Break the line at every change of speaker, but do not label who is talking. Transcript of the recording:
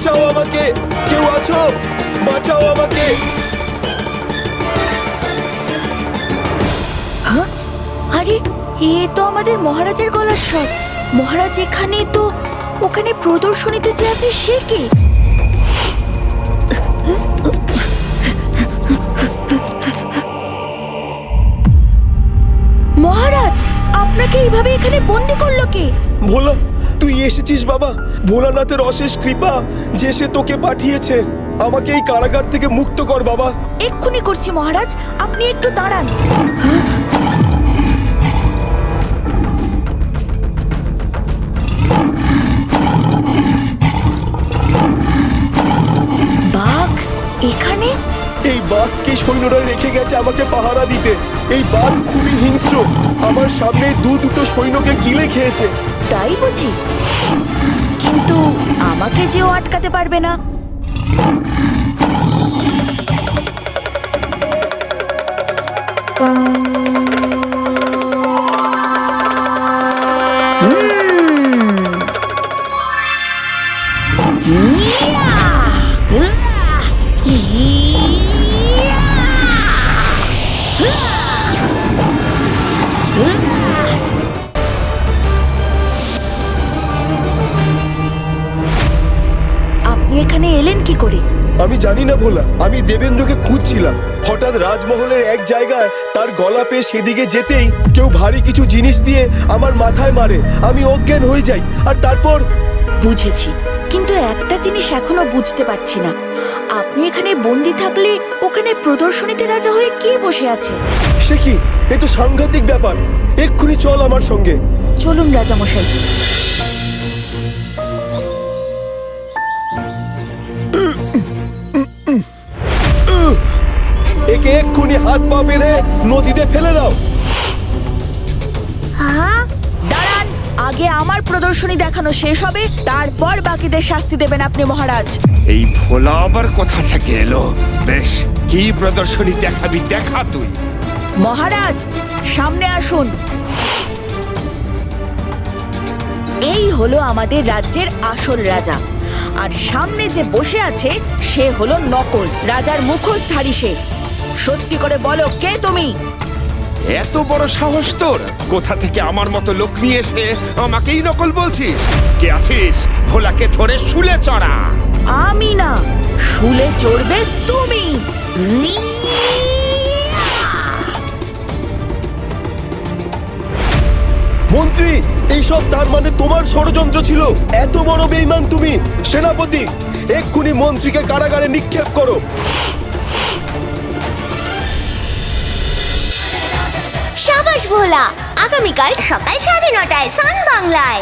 বাঁচাও আমাকে, কেউ আছো? বাঁচাও আমাকে।
হ্যাঁ, আরে এ তো আমাদের মহারাজের গলার স্বর। মহারাজ এখানে তো, ওখানে প্রদর্শনীতে যে আছে সে কে? মহারাজ, আপনাকে এইভাবে এখানে বন্দি করলো কে?
ভোলা, তুই এসেছিস বাবা। ভোলানাথের অশেষ কৃপা যে সে তোকে পাঠিয়েছে। আমাকে এই কারাগার থেকে মুক্ত কর বাবা।
এক্ষুনি করছি মহারাজ, আপনি একটু দাঁড়ান। বাঘ এখানে?
এই বাঘকে সৈন্যরা রেখে গেছে আমাকে পাহারা দিতে। এই বাঘ খুবই হিংস্র। আমার সামনে দুটো সৈন্যকে গিলে খেয়েছে।
তাই বুঝি? কিন্তু আমাকে যেও আটকাতে পারবে না। আপনি এখানে এলেন কি করে?
আমি জানি না ভোলা, আমি দেবেন্দ্রকে খুঁজছিলাম। হঠাৎ রাজমহলের এক জায়গায় তার গলা পেয়ে সেদিকে যেতেই কেউ ভারী কিছু জিনিস দিয়ে আমার মাথায় মারে। আমি অজ্ঞান হয়ে যাই। আর তারপর
বুঝেছি, কিন্তু একটা জিনিস এখনো বুঝতে পারছি না। আপনি এখানে বন্দি থাকলে ওখানে প্রদর্শনীতে রাজা হয়ে কে বসে আছে?
সে কি? এ তো সাংঘাতিক ব্যাপার। এক্ষুনি চল আমার সঙ্গে।
চলুন রাজামশাই।
একে এক্ষুনি হাত পা বেঁধে নদীতে ফেলে দাও।
হ্যাঁ, দাঁড়ান, আগে আমার প্রদর্শনী দেখানো শেষ হবে, তারপর বাকিদের শাস্তি দেবেন আপনি মহারাজ।
এই ভোলা আবার কোথা থেকে এলো? বেশ, কি প্রদর্শনী দেখাবি দেখা তুই।
মহারাজ সামনে আসুন। এই হলো আমাদের রাজ্যের আসল রাজা, আর সামনে যে বসে আছে সে হলো নকল রাজার মুখোশধারী। সে সত্যি করে বলো, কে তুমি?
এত বড় সাহস তোর? কোথা থেকে আমার মতো লোক নিয়ে এসে আমাকেই নকল বলছিস? কে আছিস? ভোলাকে ধরে শুলে চড়া।
আমি না, শুলে চড়বে তুমি।
মন্ত্রী, এইসব তার মানে তোমার ষড়যন্ত্র ছিল? এত বড় বেঈমান তুমি? সেনাপতি, এক্ষুনি মন্ত্রীকে কারাগারে নিক্ষেপ করো।
সাবাস ভোলা, আগামীকাল সকাল 9:30টায় সান বাংলায়।